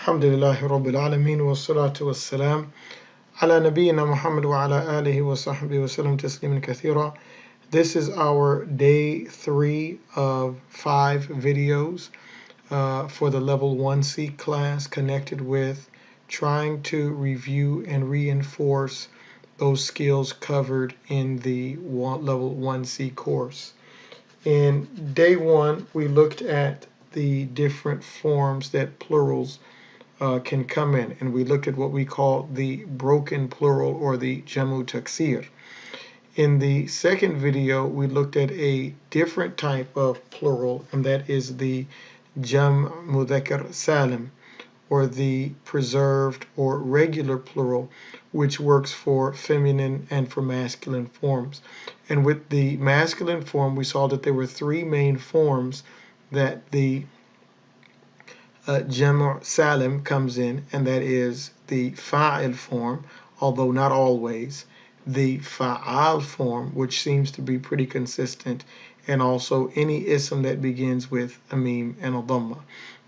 Alhamdulillahi Rabbil Alameen wa salatu wa salam ala nabiyyina Muhammad wa ala alihi wa sahbihi wa sallam tasliman kathira. This is our day 3 of 5 videos for the level 1C class connected with trying to review and reinforce those skills covered in the level 1C course. In day 1, we looked at the different forms that plurals can come in, and we looked at what we call the broken plural or the jamu taksir. In the second video, we looked at a different type of plural, and that is the jam mudhakkar salim, or the preserved or regular plural, which works for feminine and for masculine forms. And with the masculine form, we saw that there were 3 main forms that the Jam' Salim comes in, and that is the Fa'il form, although not always, the Fa'al form, which seems to be pretty consistent, and also any ism that begins with a mim and a dhamma,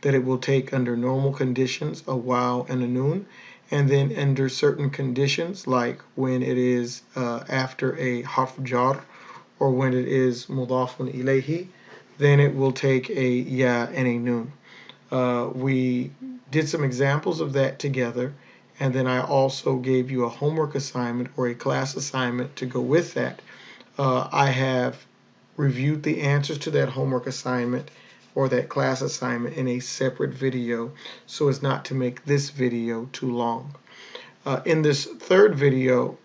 that it will take under normal conditions a waw and a noon, and then under certain conditions, like when it is after a harf jar, or when it is mudafun ilayhi, then it will take a ya and a noon. We did some examples of that together, and then I also gave you a homework assignment or a class assignment to go with that. I have reviewed the answers to that homework assignment or that class assignment in a separate video so as not to make this video too long. In this third video,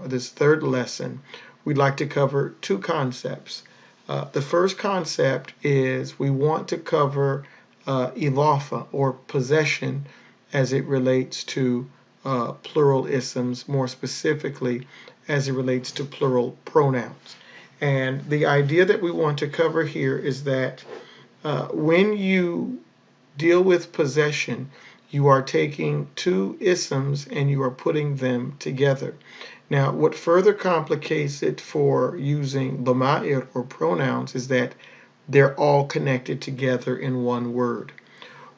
this third lesson, we'd like to cover 2 concepts. The first concept is we want to cover idafa or possession as it relates to plural isms, more specifically as it relates to plural pronouns. And the idea that we want to cover here is that when you deal with possession, you are taking 2 isms and you are putting them together. Now, what further complicates it for using dama'ir or pronouns is that they're all connected together in one word.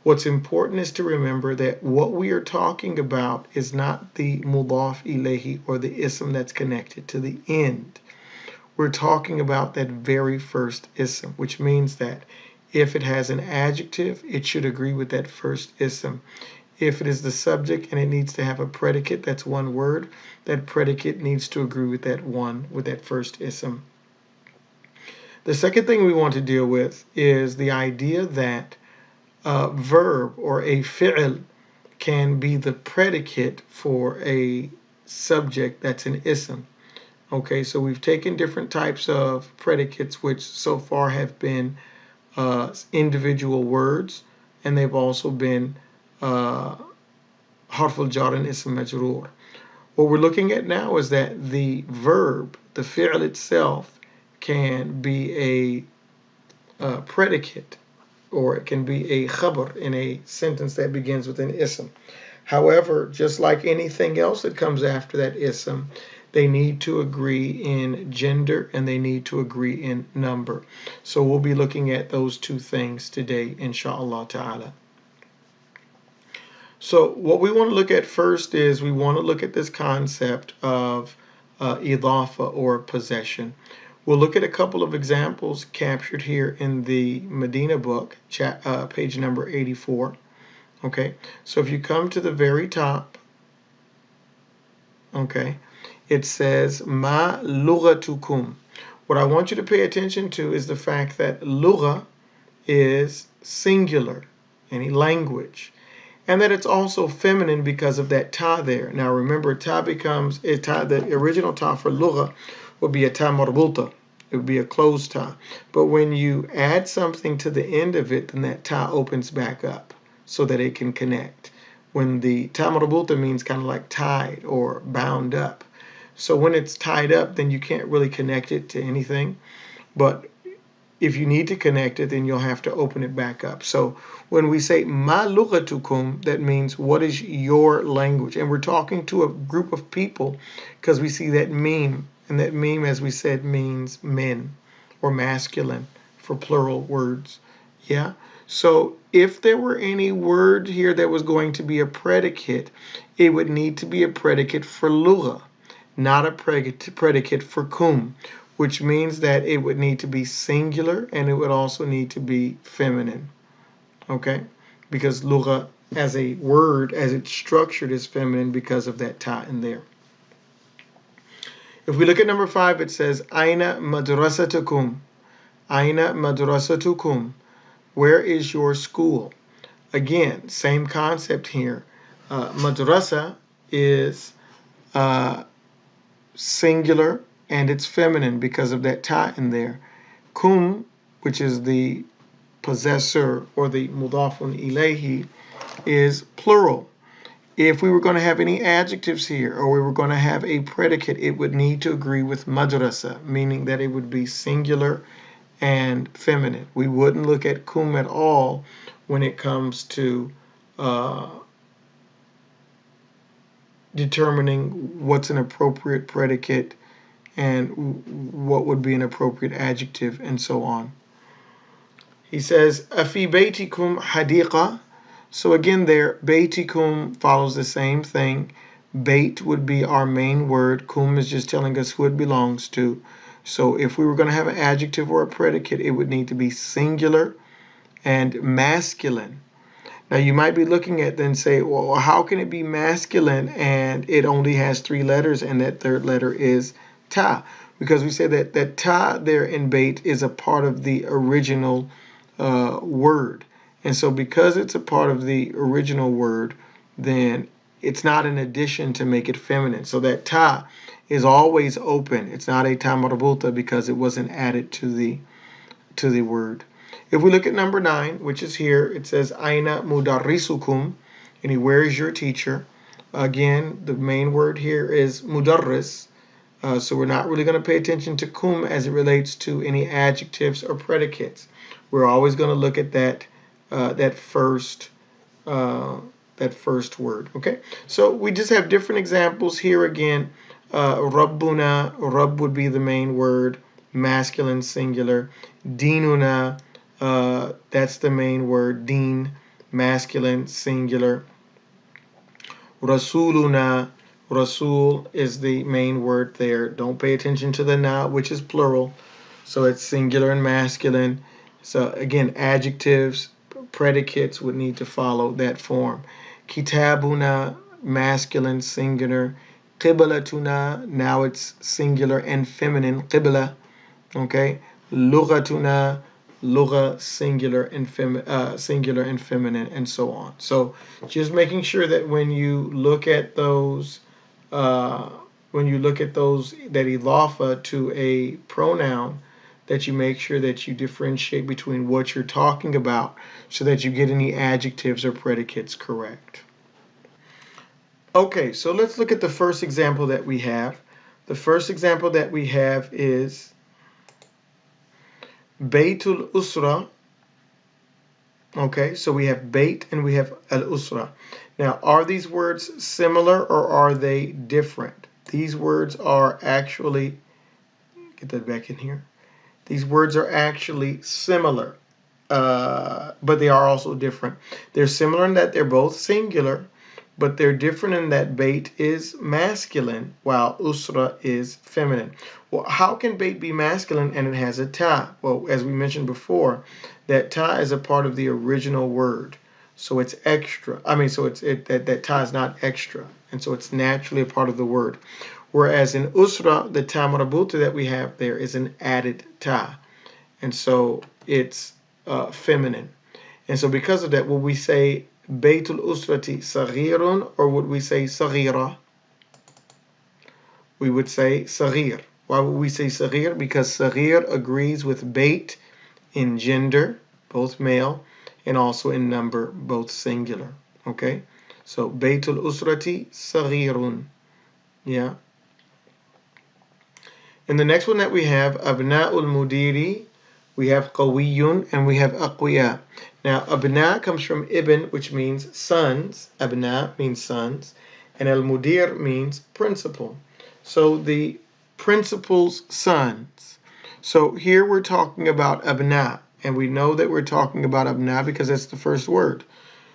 What's important is to remember that what we are talking about is not the mudaf ilayhi or the ism that's connected to the end. We're talking about that very first ism, which means that if it has an adjective, it should agree with that first ism. If it is the subject and it needs to have a predicate, that's one word, that predicate needs to agree with that first ism. The second thing we want to deal with is the idea that a verb or a fi'l can be the predicate for a subject that's an ism. Okay, so we've taken different types of predicates, which so far have been individual words, and they've also been harful jar and ism majroor. What we're looking at now is that the verb, the fi'l itself, can be a predicate, or it can be a khabar in a sentence that begins with an ism. However, just like anything else that comes after that ism, they need to agree in gender and they need to agree in number. So we'll be looking at those 2 things today, inshallah ta'ala. So what we want to look at first is we want to look at this concept of idafa or possession. We'll look at a couple of examples captured here in the Medina book, page number 84. Okay, so if you come to the very top, okay, it says ma lughatukum. What I want you to pay attention to is the fact that lugha is singular, any language, and that it's also feminine because of that ta there. Now remember, ta becomes a ta. The original ta for lugha would be a ta marbuta. It would be a closed ta. But when you add something to the end of it, then that ta opens back up so that it can connect. When the ta marbuta means kind of like tied or bound up. So when it's tied up, then you can't really connect it to anything. But if you need to connect it, then you'll have to open it back up. So when we say ma lughatukum, that means what is your language? And we're talking to a group of people because we see that meme. And that meme, as we said, means men or masculine for plural words. Yeah? So if there were any word here that was going to be a predicate, it would need to be a predicate for lugha, not a predicate for kum, which means that it would need to be singular and it would also need to be feminine. Okay? Because lugha as a word, as it's structured, is feminine because of that ta in there. If we look at number 5, it says, Aina madrasatukum. Aina madrasatukum. Where is your school? Again, same concept here. Madrasa is singular and it's feminine because of that ta in there. Kum, which is the possessor or the mudafun ilayhi, is plural. If we were going to have any adjectives here or we were going to have a predicate, it would need to agree with madrasa, meaning that it would be singular and feminine. We wouldn't look at kum at all when it comes to determining what's an appropriate predicate and what would be an appropriate adjective and so on. He says, Afi baytikum hadiqa. So again there, baytikum follows the same thing. Bait would be our main word. Kum is just telling us who it belongs to. So if we were going to have an adjective or a predicate, it would need to be singular and masculine. Now you might be looking at then say, well, how can it be masculine and it only has 3 letters and that third letter is ta? Because we say that ta there in bait is a part of the original word. And so because it's a part of the original word, then it's not an addition to make it feminine. So that ta is always open. It's not a ta marbuta because it wasn't added to the word. If we look at number 9, which is here, it says Aina mudarrisukum, and where is your teacher? Again, the main word here is mudarris. So we're not really going to pay attention to kum as it relates to any adjectives or predicates. We're always going to look at that first word. Okay, so we just have different examples here. Again, Rabbuna, Rabb would be the main word, masculine, singular. Dinuna, that's the main word, Deen, masculine, singular. Rasuluna, Rasul is the main word there. Don't pay attention to the na, which is plural. So it's singular and masculine. So again, adjectives, predicates would need to follow that form. Kitabuna, masculine, singular. Qiblatuna, now it's singular and feminine. Qibla, okay. Lughatuna, lugha, singular and feminine, and so on. So just making sure that when you look at those, that idafa to a pronoun, that you make sure that you differentiate between what you're talking about so that you get any adjectives or predicates correct. Okay, so let's look at the first example that we have. The first example that we have is Baytul Usra. Okay, so we have Bait and we have Al-Usra. Now, are these words similar or are they different? These words are actually, get that back in here. These words are actually similar, but they are also different. They're similar in that they're both singular, but they're different in that bait is masculine while usra is feminine. Well, how can bait be masculine and it has a ta? Well, as we mentioned before, that ta is a part of the original word. So it's extra. That ta is not extra. And so it's naturally a part of the word. Whereas in usra, the ta marbuta that we have there is an added ta. And so it's feminine. And so because of that, will we say Baytul Usrati Saghirun or would we say Saghira? We would say Saghir. Why would we say Saghir? Because Saghir agrees with Bait in gender, both male, and also in number, both singular. Okay? So Baytul Usrati Saghirun. Yeah. And the next one that we have, Abna'ul Mudiri, we have Qawiyun and we have Aqwiya. Now, Abna comes from Ibn, which means sons. Abna means sons. And Al-Mudir means principal. So the principal's sons. So here we're talking about Abna. And we know that we're talking about abna because that's the first word.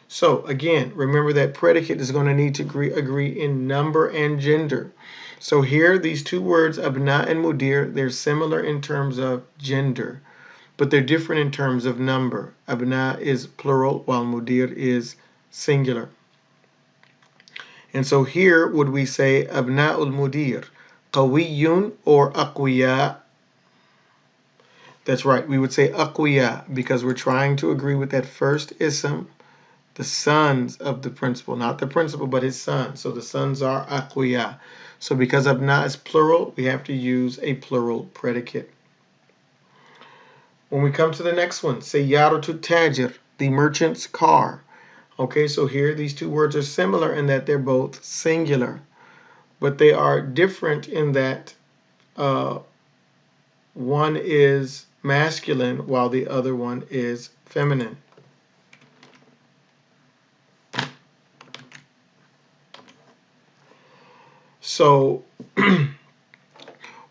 So again, remember that predicate is going to need to agree in number and gender. So here, these two words, abna and mudir, they're similar in terms of gender, but they're different in terms of number. Abna is plural, while mudir is singular. And so here, would we say abna'ul mudir, qawiyun or aqwiya? That's right, we would say aqwiya because we're trying to agree with that first ism, the sons of the principal, not the principal, but his sons. So the sons are aqwiya. So because abna is plural, we have to use a plural predicate. When we come to the next one, sayyaratu tajir, the merchant's car. Okay, so here these two words are similar in that they're both singular, but they are different in that one is masculine while the other one is feminine. So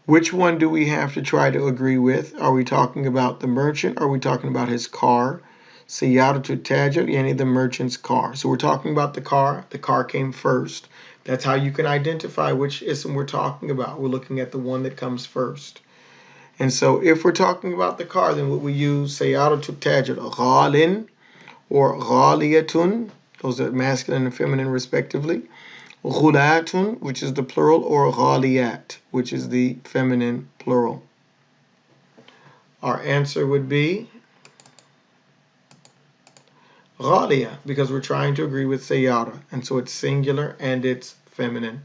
which one do we have to try to agree with? Are we talking about the merchant? Or are we talking about his car? Sayyaratu tajir, yani the merchant's car. So we're talking about the car. The car came first. That's how you can identify which ism we're talking about. We're looking at the one that comes first. And so if we're talking about the car, then what we use, sayyaratu tajir, ghalin or ghaliyatun. Those are masculine and feminine respectively. Ghulatun, which is the plural, or ghaliyat, which is the feminine plural. Our answer would be ghaliya, because we're trying to agree with sayyara, and so it's singular and it's feminine.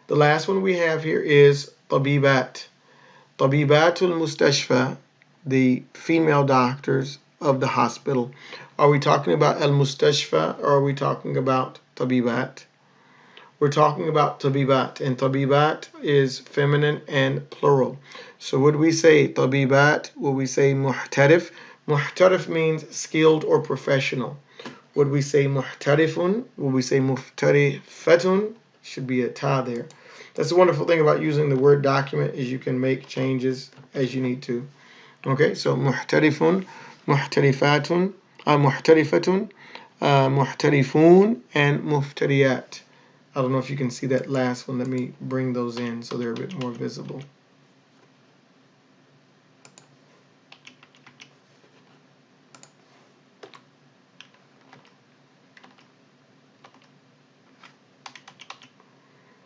The last one we have here is tabibat. Tabibatul mustashfa, the female doctors of the hospital. Are we talking about al-mustashfa or are we talking about tabibat? We're talking about tabibat, and tabibat is feminine and plural. So would we say tabibat? Would we say muhtarif? Muhtarif means skilled or professional. Would we say muhtarifun? Would we say muhtarifatun? Should be a ta there. That's the wonderful thing about using the Word document is you can make changes as you need to. Okay, so muhtarifun, muhtarifatun, muhtarifatun, muhtarifun, and muftariyat. I don't know if you can see that last one. Let me bring those in so they're a bit more visible.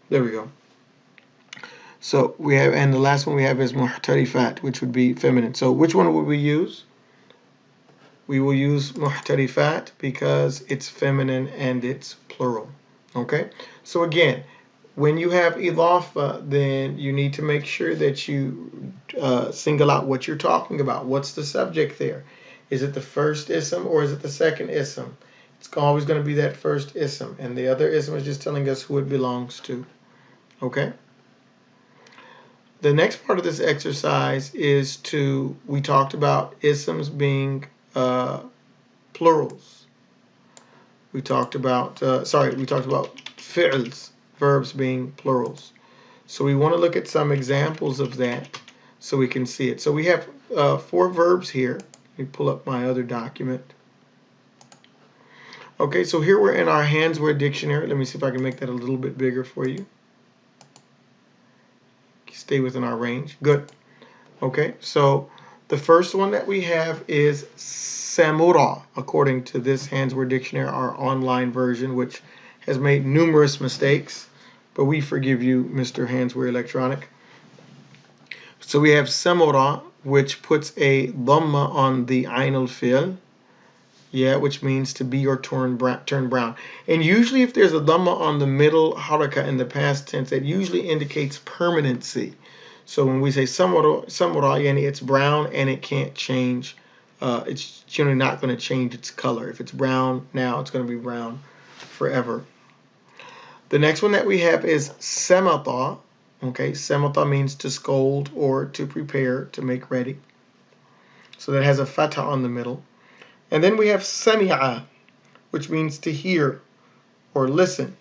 There we go. So we have, and the last one we have is muhtarifat, which would be feminine. So which one would we use? We will use muhtarifat because it's feminine and it's plural. Okay? So again, when you have idafa, then you need to make sure that you single out what you're talking about. What's the subject there? Is it the first ism or is it the second ism? It's always going to be that first ism, and the other ism is just telling us who it belongs to. Okay? The next part of this exercise is we talked about isms being plurals. We talked about fi'ls, verbs being plurals. So we want to look at some examples of that so we can see it. So we have 4 verbs here. Let me pull up my other document. Okay, so here we're in our Hands Word Dictionary. Let me see if I can make that a little bit bigger for you. Stay within our range. Good. Okay, so the first one that we have is samura, according to this Hands Word Dictionary, our online version, which has made numerous mistakes, but we forgive you, Mr. Handswear Electronic. So we have samura, which puts a dhamma on the ain al-fil, which means to be or turn brown. And usually if there's a dhamma on the middle haraka in the past tense, that usually indicates permanency. So when we say samura, yani it's brown and it can't change. It's generally not going to change its color. If it's brown now, it's going to be brown forever. The next one that we have is samata. Okay, samata means to scold or to prepare, to make ready. So that has a fatha on the middle. And then we have sami'a, which means to hear or listen.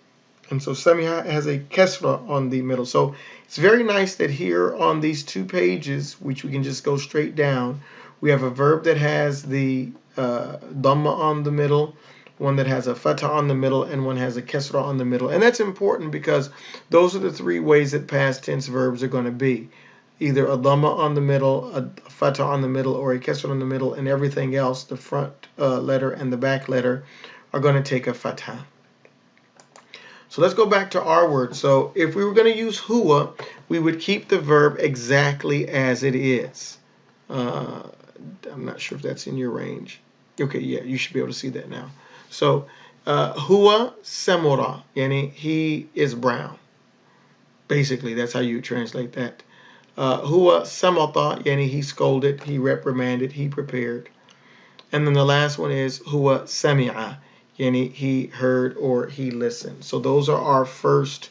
And so sami'a has a kesra on the middle. So it's very nice that here on these 2 pages, which we can just go straight down, We have a verb that has the dhamma on the middle, one that has a fatha on the middle, and one has a kesra on the middle. And that's important because those are the three ways that past tense verbs are going to be. Either a dhamma on the middle, a fatha on the middle, or a kesra on the middle, and everything else, the front letter and the back letter, are going to take a fatha. So let's go back to our word. So if we were going to use huwa, we would keep the verb exactly as it is. I'm not sure if that's in your range. Okay, yeah, you should be able to see that now. So, huwa samura, yani he is brown. Basically, that's how you translate that. Huwa samata, yani he scolded, he reprimanded, he prepared. And then the last one is huwa sami'a, yani he heard or he listened. So those are our first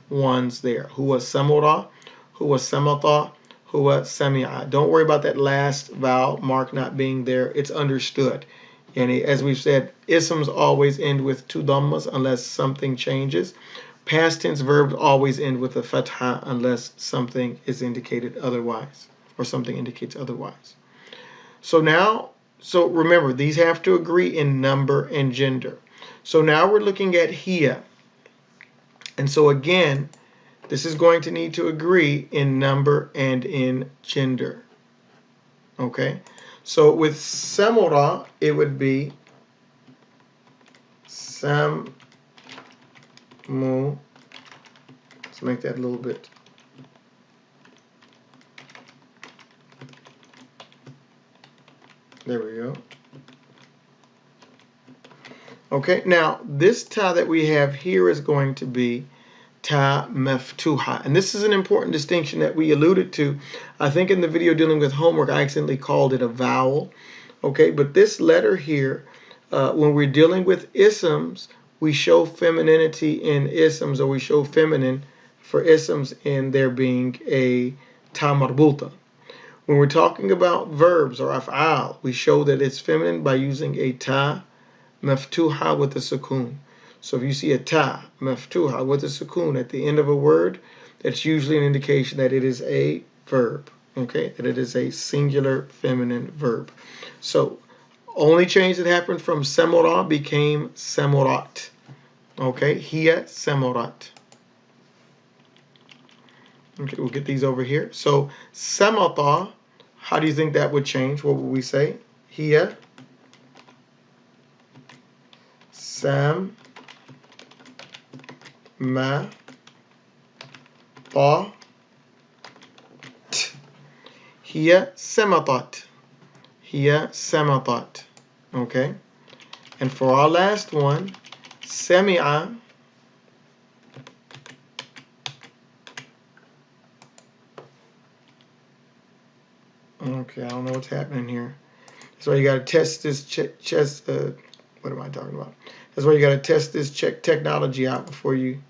ones there. Huwa samura, huwa samata, huwa sami'a. Don't worry about that last vowel mark not being there. It's understood. And as we've said, isms always end with two dhammas unless something changes. Past tense verbs always end with a fatha unless something is indicated otherwise, or something indicates otherwise. So remember, these have to agree in number and gender. So now we're looking at hiya. And so again, this is going to need to agree in number and in gender. Okay? So with samura, it would be samu. Let's make that a little bit. There we go. Okay, now this ta that we have here is going to be ta maftuha. And this is an important distinction that we alluded to. I think in the video dealing with homework, I accidentally called it a vowel. Okay, but this letter here, when we're dealing with isms, we show femininity in isms, or we show feminine for isms in there being a ta marbuta. When we're talking about verbs or af'al, we show that it's feminine by using a ta maftuha with a sukoon. So if you see a ta maftuha with a sukoon at the end of a word, that's usually an indication that it is a verb, okay? That it is a singular feminine verb. So only change that happened from samura became samurat, okay? Hiya samurat. Okay, we'll get these over here. So samata, how do you think that would change? What would we say? Hiya sam ma ta t. Hiya samatat. Hiya samatat. Okay? And for our last one, sami'a. Okay, I don't know what's happening here. So you got to test this what am I talking about? That's why you got to test this technology out before you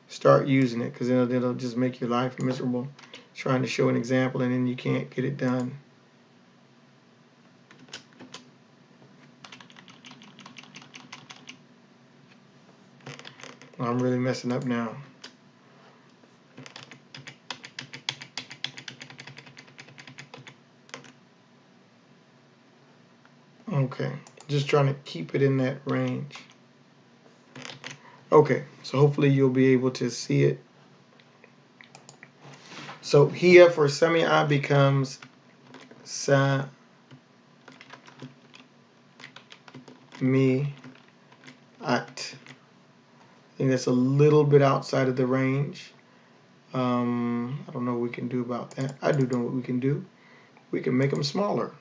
start using it, because it'll just make your life miserable trying to show an example and then you can't get it done. I'm really messing up now. Okay, just trying to keep it in that range. Okay, so hopefully you'll be able to see it. So here for sami'a becomes sa mi at. I think that's a little bit outside of the range. I don't know what we can do about that. I do know what we can do. We can make them smaller.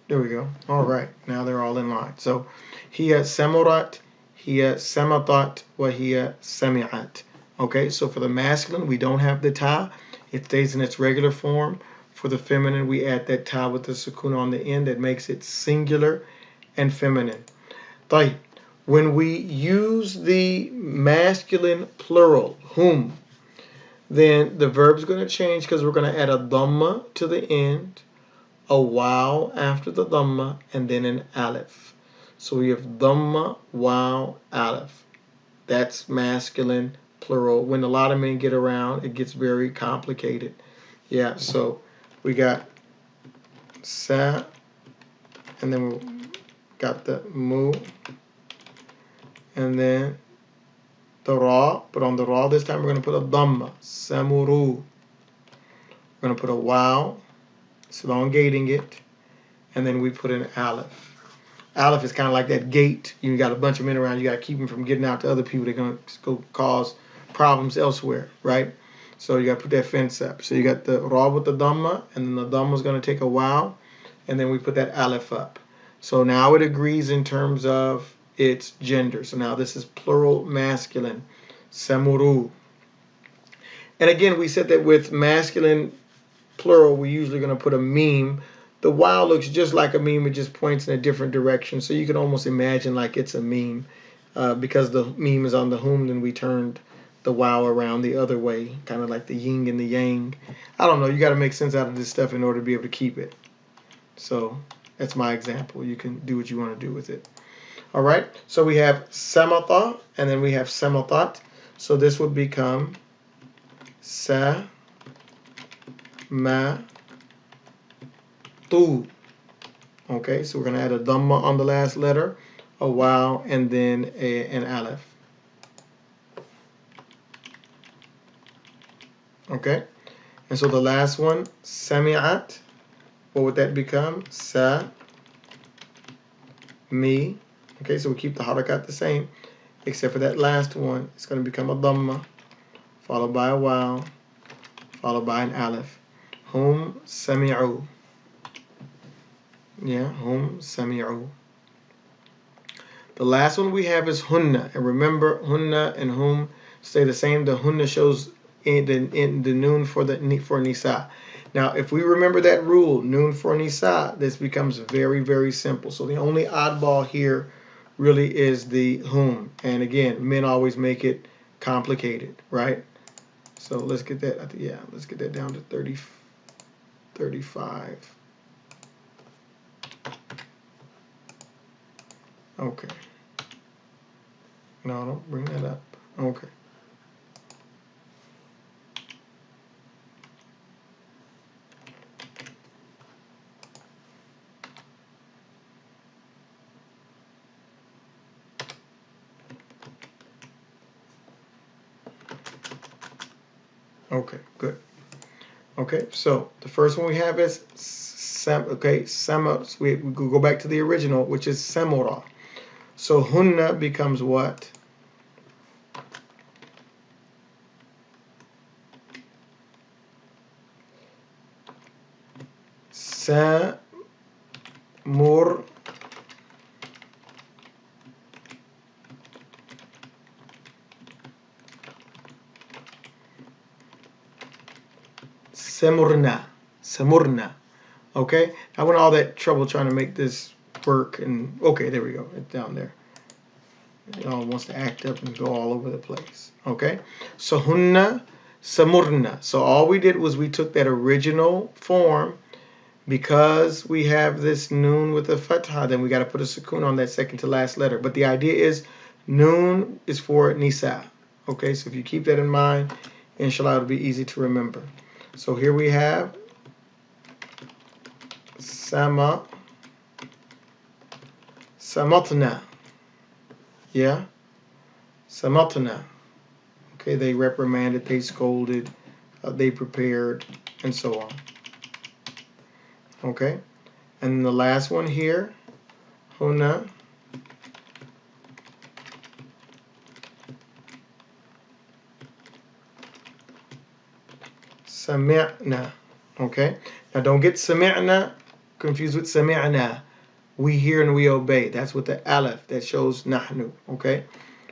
There we go. All right, now they're all in line. So, hiya samurat, hiya samatat, wa hiya sami'at. Okay, so for the masculine, we don't have the ta. It stays in its regular form. For the feminine, we add that ta with the sukoon on the end that makes it singular and feminine. طيب. When we use the masculine plural, hum, then the verb's going to change because we're going to add a dhamma to the end, a waw after the dhamma, and then an aleph. So we have dhamma, waw, aleph. That's masculine plural. When a lot of men get around, it gets very complicated. Yeah, so we got sa, and then we got the mu, and then the ra, but on the ra this time we're going to put a dhamma, samuru. We're going to put a wow, elongating it, and then we put an aleph. Aleph is kind of like that gate. You got a bunch of men around, you got to keep them from getting out to other people. They're going to go cause problems elsewhere, right? So you got to put that fence up. So you got the ra with the dhamma, and then the dhamma is going to take a wow, and then we put that aleph up. So now it agrees in terms of its gender. So now this is plural masculine, samuru. And again, we said that with masculine plural, we're usually going to put a meme. The wow looks just like a meme. It just points in a different direction. So you can almost imagine like it's a meme. Because the meme is on the whom, then we turned the wow around the other way, kind of like the yin and the yang. I don't know. You got to make sense out of this stuff in order to be able to keep it. So that's my example. You can do what you want to do with it. All right. So we have samata, and then we have samatat. So this would become sa ma tu. Okay, so we're going to add a dhamma on the last letter, a wow, and then an aleph. Okay, and so the last one, sami'at, what would that become? Sa mi. Okay, so we keep the harakat the same, except for that last one. It's going to become a dhamma, followed by a wow, followed by an aleph. Hum sami'u. Yeah, hum sami'u. The last one we have is hunna. And remember, hunna and hum stay the same. The hunna shows in the noon for nisa. Now, if we remember that rule, noon for nisa, this becomes very, very simple. So the only oddball here really is the hum. And again, men always make it complicated, right? So let's get that, yeah, let's get that down to 30, 35. Okay. No, don't bring that up. Okay. Okay, good. Okay, so the first one we have is we go back to the original, which is samura. So hunna becomes what? Samur. Samurna. Okay, I went all that trouble trying to make this work, and okay, there we go. It's down there. It all wants to act up and go all over the place. Okay, so hunna samurna. So all we did was we took that original form. Because we have this noon with a fatha, then we got to put a sukun on that second to last letter. But the idea is noon is for nisa. Okay, so if you keep that in mind, inshallah, it'll be easy to remember. So here we have samatna. Yeah, samatna. Okay, they reprimanded, they scolded, they prepared, and so on. Okay, and the last one here, huna, sami'na. Okay, now don't get sami'na confused with sami'na. We hear and we obey. That's with the aleph that shows nahnu. Okay,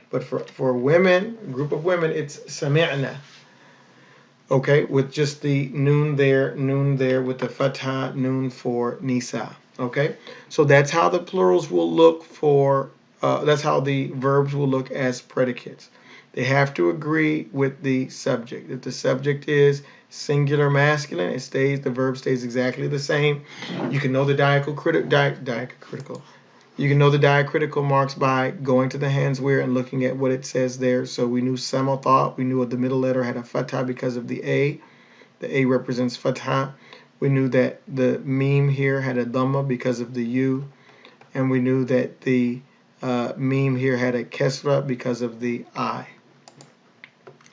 but for women, a group of women, it's sami'na. Okay, with just the noon there with the fatha, noon for nisa. Okay, so that's how the plurals will look for, that's how the verbs will look as predicates. They have to agree with the subject. If the subject is singular masculine, the verb stays exactly the same. You can know the diacritical. You can know the diacritical marks by going to the hands where and looking at what it says there. So we knew samotha. We knew the middle letter had a fatha because of the A. The A represents fatha. We knew that the meme here had a dhamma because of the U. And we knew that the meme here had a kesra because of the I.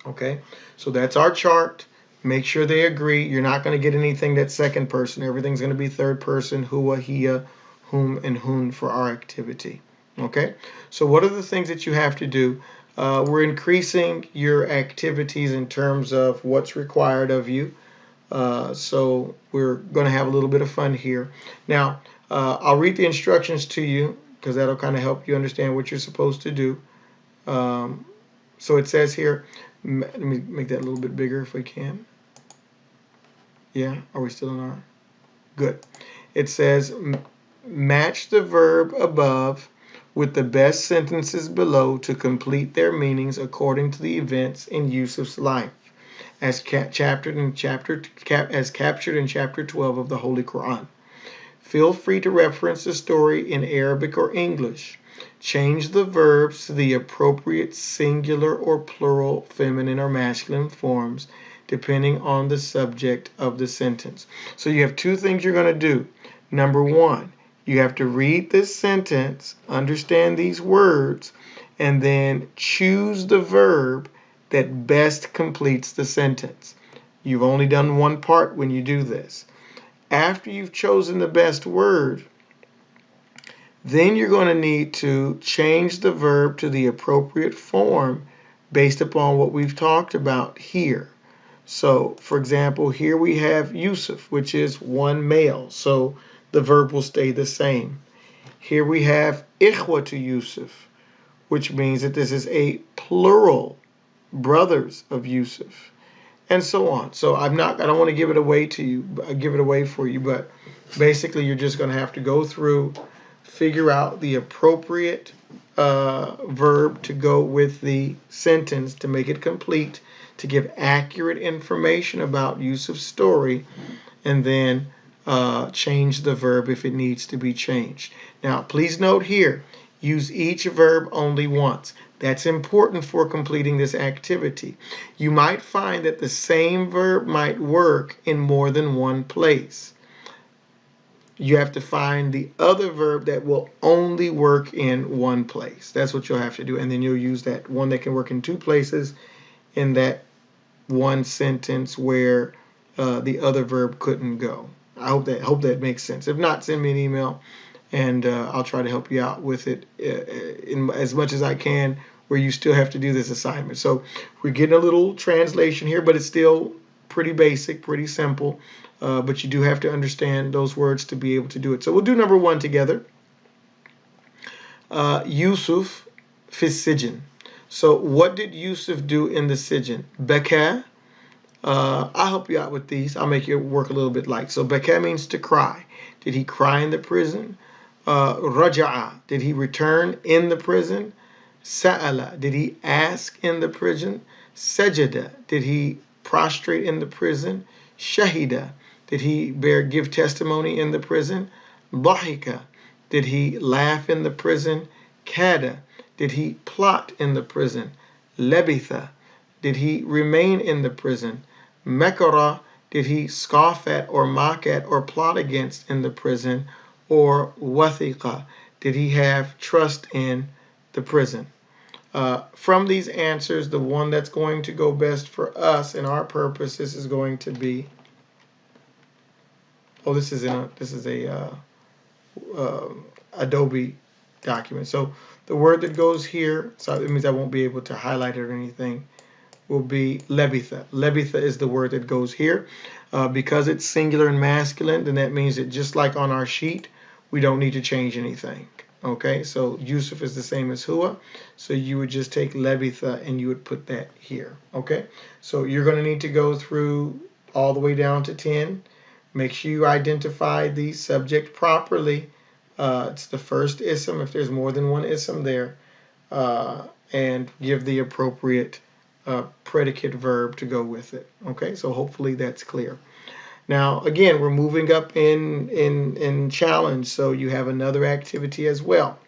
Okay, so that's our chart. Make sure they agree. You're not going to get anything that's second person. Everything's going to be third person, huwa, hiya, whom, and hun for our activity. Okay, so what are the things that you have to do? We're increasing your activities in terms of what's required of you. So we're going to have a little bit of fun here. Now, I'll read the instructions to you because that'll kind of help you understand what you're supposed to do. So it says here, let me make that a little bit bigger if we can. Yeah, are we still in our? Good. It says, match the verb above with the best sentences below to complete their meanings according to the events in Yusuf's life, as captured in chapter 12 of the Holy Quran. Feel free to reference the story in Arabic or English. Change the verbs to the appropriate singular or plural, feminine or masculine forms, depending on the subject of the sentence. So you have two things you're going to do. Number one, you have to read this sentence, understand these words, and then choose the verb that best completes the sentence. You've only done one part when you do this. After you've chosen the best word, then you're going to need to change the verb to the appropriate form based upon what we've talked about here. So, for example, here we have Yusuf, which is one male, so the verb will stay the same. Here we have ikhwa to Yusuf, which means that this is a plural, brothers of Yusuf, and so on. So I don't want to give it away to you, give it away for you, but basically you're just going to have to go through, figure out the appropriate verb to go with the sentence to make it complete, to give accurate information about Yusuf's story, and then change the verb if it needs to be changed. Now, please note here, use each verb only once. That's important for completing this activity. You might find that the same verb might work in more than one place. You have to find the other verb that will only work in one place. That's what you'll have to do. And then you'll use that one that can work in two places in that one sentence where the other verb couldn't go. I hope that makes sense. If not, send me an email and I'll try to help you out with it in as much as I can, where you still have to do this assignment. So we're getting a little translation here, but it's still pretty basic, pretty simple. But you do have to understand those words to be able to do it. So we'll do number one together. Yusuf fi sijn. So what did Yusuf do in the sijn? Baka. I'll help you out with these. I'll make it work a little bit like. So baka means to cry. Did he cry in the prison? Raja'a. Did he return in the prison? Sa'ala. Did he ask in the prison? Sajada. Did he prostrate in the prison? Shahida. Did he give testimony in the prison? Dhahika. Did he laugh in the prison? Kada. Did he plot in the prison? Labitha. Did he remain in the prison? Mekara. Did he scoff at or mock at or plot against in the prison? Or wathiqa. Did he have trust in the prison? From these answers, the one that's going to go best for us and our purposes is going to be. Oh, this is a Adobe document. So the word that goes here, so it means I won't be able to highlight it or anything, will be lebitha. Lebitha is the word that goes here. Because it's singular and masculine, then that means that just like on our sheet, we don't need to change anything. Okay, so Yusuf is the same as Hua, so you would just take lebitha and you would put that here. Okay, so you're going to need to go through all the way down to 10. Make sure you identify the subject properly. It's the first ism if there's more than one ism there, and give the appropriate predicate verb to go with it. Okay, so hopefully that's clear. Now, again, we're moving up in challenge, so you have another activity as well.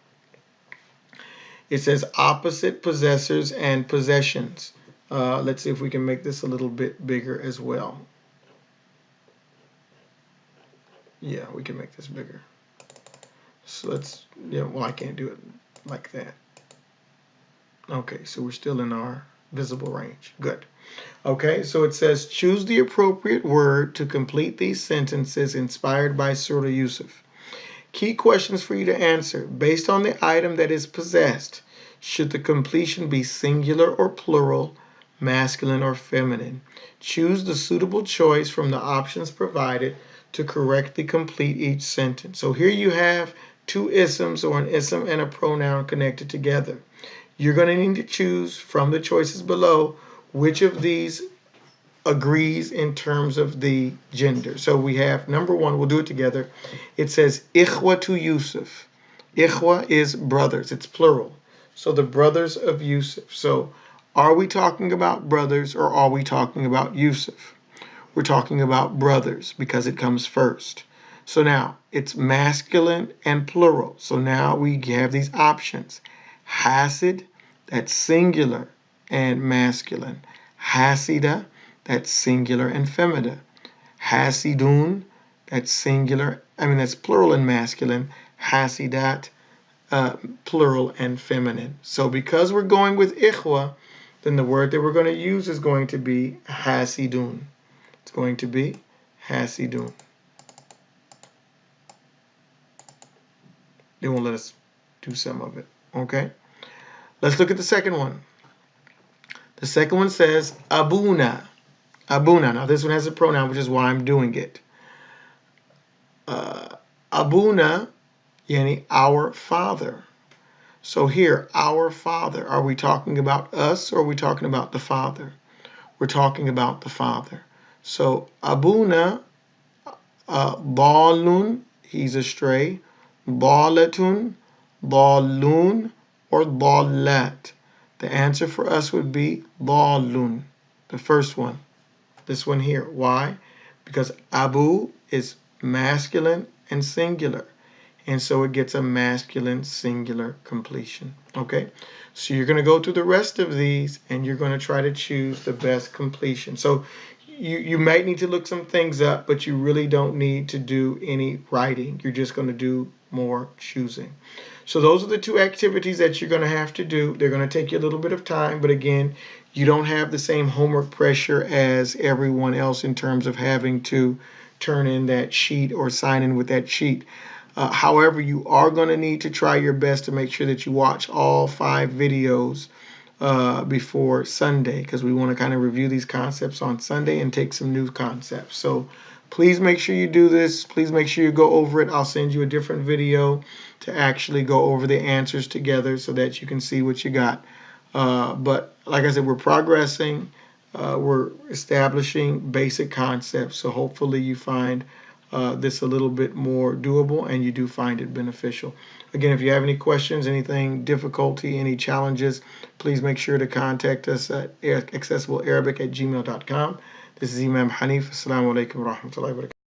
It says opposite possessors and possessions. Let's see if we can make this a little bit bigger as well. Yeah, we can make this bigger. So let's, well, I can't do it like that. Okay, so we're still in our visible range. Good. Okay, so it says choose the appropriate word to complete these sentences inspired by Surah Yusuf. Key questions for you to answer. Based on the item that is possessed, should the completion be singular or plural, masculine or feminine? Choose the suitable choice from the options provided to correctly complete each sentence. So here you have two isms, or an ism and a pronoun connected together. You're going to need to choose from the choices below which of these agrees in terms of the gender. So we have number one, we'll do it together. It says Ikhwa to Yusuf. Ikhwa is brothers, it's plural. So the brothers of Yusuf. So are we talking about brothers or are we talking about Yusuf? We're talking about brothers because it comes first. So now it's masculine and plural. So now we have these options. Hasid, that's singular and masculine. Hasida, that's singular and feminine. Hasidun, that's singular, that's plural and masculine. Hasidat, plural and feminine. So because we're going with ikhwa, then the word that we're going to use is going to be hasidun. It's going to be hasidun. They won't let us do some of it. Okay? Let's look at the second one. The second one says abuna. Abuna. Now this one has a pronoun, which is why I'm doing it. Abuna, yani our father. So here, our father. Are we talking about us or are we talking about the father? We're talking about the father. So abuna, balun, he's astray. Balatun, balun, or balat. The answer for us would be balun, the first one. This one here. Why? Because abu is masculine and singular. And so it gets a masculine singular completion. Okay? So you're going to go through the rest of these and you're going to try to choose the best completion. So you might need to look some things up, but you really don't need to do any writing. You're just going to do more choosing. So those are the two activities that you're going to have to do. They're going to take you a little bit of time, but again, you don't have the same homework pressure as everyone else in terms of having to turn in that sheet or sign in with that sheet. However, you are going to need to try your best to make sure that you watch all 5 videos before Sunday, because we want to kind of review these concepts on Sunday and take some new concepts. So please make sure you do this. Please make sure you go over it. I'll send you a different video to actually go over the answers together so that you can see what you got. But like I said, we're progressing. We're establishing basic concepts. So hopefully you find this a little bit more doable and you do find it beneficial. Again, if you have any questions, anything difficulty, any challenges, please make sure to contact us at accessiblearabic@gmail.com. This is Imam Hanif. Assalamu alaikum wa rahmatullahi wa barakatuh.